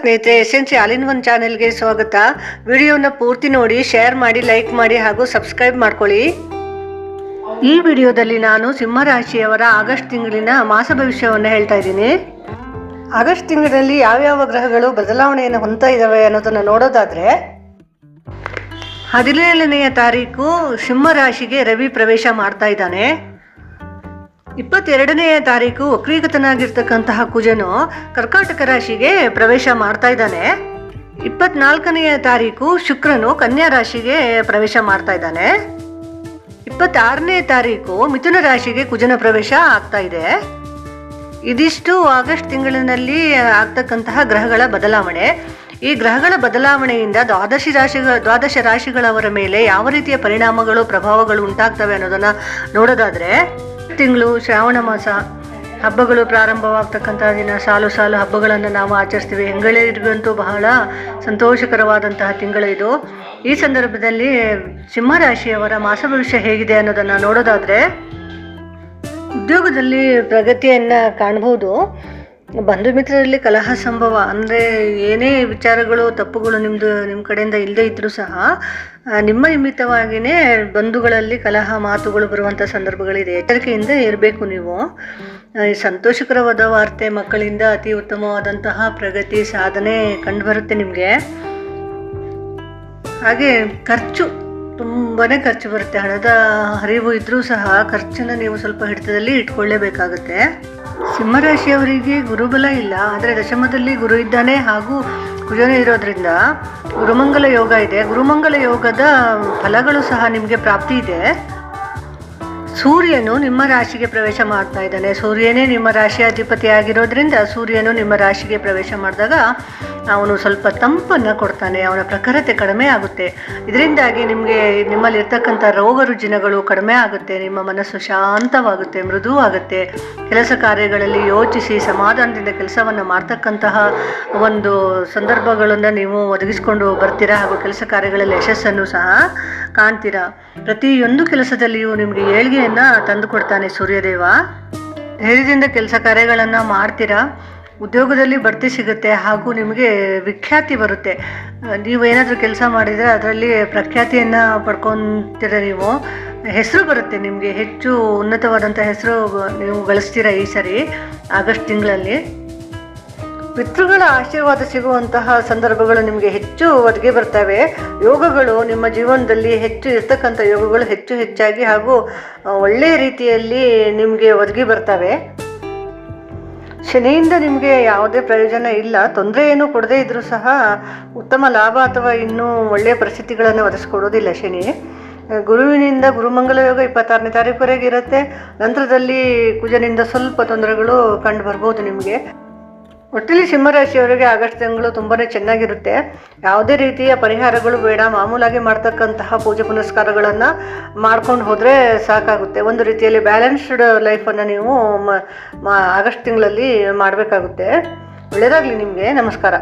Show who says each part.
Speaker 1: ಸ್ನೇಹಿತರೆ, ಎಸೆನ್ಸಿ all in one ಚಾನೆಲ್ಗೆ ಸ್ವಾಗತ. ವಿಡಿಯೋನ ಪೂರ್ತಿ ನೋಡಿ, ಶೇರ್ ಮಾಡಿ, ಲೈಕ್ ಮಾಡಿ ಹಾಗೂ ಸಬ್ಸ್ಕ್ರೈಬ್ ಮಾಡ್ಕೊಳ್ಳಿ. ಈ ವಿಡಿಯೋದಲ್ಲಿ ನಾನು ಸಿಂಹರಾಶಿಯವರ ಆಗಸ್ಟ್ ತಿಂಗಳಿನ ಮಾಸ ಭವಿಷ್ಯವನ್ನು ಹೇಳ್ತಾ ಇದ್ದೀನಿ. ಆಗಸ್ಟ್ ತಿಂಗಳಿನಲ್ಲಿ ಯಾವ್ಯಾವ ಗ್ರಹಗಳು ಬದಲಾವಣೆಯನ್ನು ಹೊಂದ್ತಾ ಇದ್ದಾವೆ ಅನ್ನೋದನ್ನು ನೋಡೋದಾದರೆ, 17ನೇ ತಾರೀಕು ಸಿಂಹರಾಶಿಗೆ ರವಿ ಪ್ರವೇಶ ಮಾಡ್ತಾ ಇದ್ದಾನೆ. 22ನೇ ತಾರೀಕು ವಕ್ರೀಗತನಾಗಿರ್ತಕ್ಕಂತಹ ಕುಜನು ಕರ್ಕಾಟಕ ರಾಶಿಗೆ ಪ್ರವೇಶ ಮಾಡ್ತಾ ಇದ್ದಾನೆ. 24ನೇ ತಾರೀಕು ಶುಕ್ರನು ಕನ್ಯಾ ರಾಶಿಗೆ ಪ್ರವೇಶ ಮಾಡ್ತಾ ಇದ್ದಾನೆ. 26ನೇ ತಾರೀಕು ಮಿಥುನ ರಾಶಿಗೆ ಕುಜನ ಪ್ರವೇಶ ಆಗ್ತಾ ಇದೆ. ಇದಿಷ್ಟು ಆಗಸ್ಟ್ ತಿಂಗಳಿನಲ್ಲಿ ಆಗ್ತಕ್ಕಂತಹ ಗ್ರಹಗಳ ಬದಲಾವಣೆ. ಈ ಗ್ರಹಗಳ ಬದಲಾವಣೆಯಿಂದ ದ್ವಾದಶ ರಾಶಿಗಳವರ ಮೇಲೆ ಯಾವ ರೀತಿಯ ಪರಿಣಾಮಗಳು, ಪ್ರಭಾವಗಳು ಉಂಟಾಗ್ತವೆ ಅನ್ನೋದನ್ನ ನೋಡೋದಾದ್ರೆ, ತಿಂಗಳು ಶ್ರಾವಣ ಮಾಸ, ಹಬ್ಬಗಳು ಪ್ರಾರಂಭವಾಗ್ತಕ್ಕಂತಹ ದಿನ, ಸಾಲು ಹಬ್ಬಗಳನ್ನು ನಾವು ಆಚರಿಸ್ತೀವಿ. ಹೆಂಗಳರಿಗಂತೂ ಬಹಳ ಸಂತೋಷಕರವಾದಂತಹ ತಿಂಗಳು ಇದು. ಈ ಸಂದರ್ಭದಲ್ಲಿ ಸಿಂಹರಾಶಿಯವರ ಮಾಸ ಭವಿಷ್ಯ ಹೇಗಿದೆ ಅನ್ನೋದನ್ನು ನೋಡೋದಾದರೆ, ಉದ್ಯೋಗದಲ್ಲಿ ಪ್ರಗತಿಯನ್ನು ಕಾಣಬಹುದು. ಬಂಧು ಮಿತ್ರರಲ್ಲಿ ಕಲಹ ಸಂಭವ, ಅಂದರೆ ಏನೇ ವಿಚಾರಗಳು, ತಪ್ಪುಗಳು ನಿಮ್ಮ ಕಡೆಯಿಂದ ಇಲ್ಲದೇ ಇದ್ದರೂ ಸಹ ನಿಮ್ಮ ನಿಮಿತ್ತವಾಗಿಯೇ ಬಂಧುಗಳಲ್ಲಿ ಕಲಹ ಮಾತುಗಳು ಬರುವಂಥ ಸಂದರ್ಭಗಳಿದೆ. ಎಚ್ಚರಿಕೆಯಿಂದ ಇರಬೇಕು ನೀವು. ಸಂತೋಷಕರವಾದ ವಾರ್ತೆ, ಮಕ್ಕಳಿಂದ ಅತಿ ಉತ್ತಮವಾದಂತಹ ಪ್ರಗತಿ, ಸಾಧನೆ ಕಂಡುಬರುತ್ತೆ ನಿಮಗೆ. ಹಾಗೆ ತುಂಬಾ ಖರ್ಚು ಬರುತ್ತೆ. ಹಣದ ಹರಿವು ಇದ್ರೂ ಸಹ ಖರ್ಚನ್ನು ನೀವು ಸ್ವಲ್ಪ ಹಿಡಿತದಲ್ಲಿ ಇಟ್ಕೊಳ್ಳೇಬೇಕಾಗುತ್ತೆ. ಸಿಂಹರಾಶಿಯವರಿಗೆ ಗುರುಬಲ ಇಲ್ಲ, ಆದರೆ ದಶಮದಲ್ಲಿ ಗುರು ಇದ್ದಾನೆ ಹಾಗೂ ಕುಜನ ಇರೋದ್ರಿಂದ ಗುರುಮಂಗಲ ಯೋಗ ಇದೆ. ಗುರುಮಂಗಲ ಯೋಗದ ಫಲಗಳು ಸಹ ನಿಮಗೆ ಪ್ರಾಪ್ತಿ ಇದೆ. ಸೂರ್ಯನು ನಿಮ್ಮ ರಾಶಿಗೆ ಪ್ರವೇಶ ಮಾಡ್ತಾ ಇದ್ದಾನೆ. ಸೂರ್ಯನೇ ನಿಮ್ಮ ರಾಶಿಯ ಅಧಿಪತಿ ಆಗಿರೋದ್ರಿಂದ ಸೂರ್ಯನು ನಿಮ್ಮ ರಾಶಿಗೆ ಪ್ರವೇಶ ಮಾಡಿದಾಗ ಅವನು ಸ್ವಲ್ಪ ತಂಪನ್ನು ಕೊಡ್ತಾನೆ, ಅವನ ಪ್ರಖರತೆ ಕಡಿಮೆ ಆಗುತ್ತೆ. ಇದರಿಂದಾಗಿ ನಿಮ್ಮಲ್ಲಿರ್ತಕ್ಕಂಥ ರೋಗ ರುಜಿನಗಳು ಕಡಿಮೆ ಆಗುತ್ತೆ, ನಿಮ್ಮ ಮನಸ್ಸು ಶಾಂತವಾಗುತ್ತೆ, ಮೃದುವಾಗುತ್ತೆ. ಕೆಲಸ ಕಾರ್ಯಗಳಲ್ಲಿ ಯೋಚಿಸಿ ಸಮಾಧಾನದಿಂದ ಕೆಲಸವನ್ನು ಮಾಡ್ತಕ್ಕಂತಹ ಒಂದು ಸಂದರ್ಭಗಳನ್ನು ನೀವು ಒದಗಿಸ್ಕೊಂಡು ಬರ್ತೀರಾ ಹಾಗೂ ಕೆಲಸ ಕಾರ್ಯಗಳಲ್ಲಿ ಯಶಸ್ಸನ್ನು ಸಹ ಕಾಣ್ತೀರಾ. ಪ್ರತಿಯೊಂದು ಕೆಲಸದಲ್ಲಿಯೂ ನಿಮಗೆ ಏಳ್ಗೆಯನ್ನು ತಂದು ಕೊಡ್ತಾನೆ ಸೂರ್ಯದೇವ. ಧೈರ್ಯದಿಂದ ಕೆಲಸ ಕಾರ್ಯಗಳನ್ನು ಮಾಡ್ತೀರಾ. ಉದ್ಯೋಗದಲ್ಲಿ ಬಡ್ತಿ ಸಿಗುತ್ತೆ ಹಾಗೂ ನಿಮಗೆ ವಿಖ್ಯಾತಿ ಬರುತ್ತೆ. ನೀವು ಏನಾದರೂ ಕೆಲಸ ಮಾಡಿದರೆ ಅದರಲ್ಲಿ ಪ್ರಖ್ಯಾತಿಯನ್ನು ಪಡ್ಕೊತೀರ. ನೀವು ಹೆಸರು ಬರುತ್ತೆ, ನಿಮಗೆ ಹೆಚ್ಚು ಉನ್ನತವಾದಂಥ ಹೆಸರು ನೀವು ಗಳಿಸ್ತೀರ ಈ ಸರಿ ಆಗಸ್ಟ್ ತಿಂಗಳಲ್ಲಿ. ಪಿತೃಗಳ ಆಶೀರ್ವಾದ ಸಿಗುವಂತಹ ಸಂದರ್ಭಗಳು ನಿಮಗೆ ಹೆಚ್ಚು ಒದಗಿ ಬರ್ತವೆ. ಯೋಗಗಳು ನಿಮ್ಮ ಜೀವನದಲ್ಲಿ ಹೆಚ್ಚು ಇರ್ತಕ್ಕಂಥ ಯೋಗಗಳು ಹೆಚ್ಚಾಗಿ ಹಾಗೂ ಒಳ್ಳೆಯ ರೀತಿಯಲ್ಲಿ ನಿಮಗೆ ಒದಗಿ ಬರ್ತವೆ. ಶನಿಯಿಂದ ನಿಮಗೆ ಯಾವುದೇ ಪ್ರಯೋಜನ ಇಲ್ಲ. ತೊಂದರೆ ಏನೂ ಕೊಡದೇ ಇದ್ದರೂ ಸಹ ಉತ್ತಮ ಲಾಭ ಅಥವಾ ಇನ್ನೂ ಒಳ್ಳೆಯ ಪರಿಸ್ಥಿತಿಗಳನ್ನು ಒದಗಿಸ್ಕೊಡೋದಿಲ್ಲ ಶನಿ. ಗುರುವಿನಿಂದ ಗುರುಮಂಗಲ ಯೋಗ 26ನೇ ತಾರೀಕುವರೆಗೆ ಇರುತ್ತೆ. ನಂತರದಲ್ಲಿ ಕುಜನಿಂದ ಸ್ವಲ್ಪ ತೊಂದರೆಗಳು ಕಂಡು ಬರ್ಬೋದು ನಿಮಗೆ. ಒಟ್ಟಿನಲ್ಲಿ ಸಿಂಹರಾಶಿಯವರಿಗೆ ಆಗಸ್ಟ್ ತಿಂಗಳು ತುಂಬಾ ಚೆನ್ನಾಗಿರುತ್ತೆ. ಯಾವುದೇ ರೀತಿಯ ಪರಿಹಾರಗಳು ಬೇಡ, ಮಾಮೂಲಾಗಿ ಮಾಡ್ತಕ್ಕಂತಹ ಪೂಜೆ ಪುನಸ್ಕಾರಗಳನ್ನು ಮಾಡ್ಕೊಂಡು ಹೋದರೆ ಸಾಕಾಗುತ್ತೆ. ಒಂದು ರೀತಿಯಲ್ಲಿ ಬ್ಯಾಲೆನ್ಸ್ಡ್ ಲೈಫನ್ನು ನೀವು ಆಗಸ್ಟ್ ತಿಂಗಳಲ್ಲಿ ಮಾಡಬೇಕಾಗುತ್ತೆ. ಒಳ್ಳೆಯದಾಗಲಿ ನಿಮಗೆ. ನಮಸ್ಕಾರ.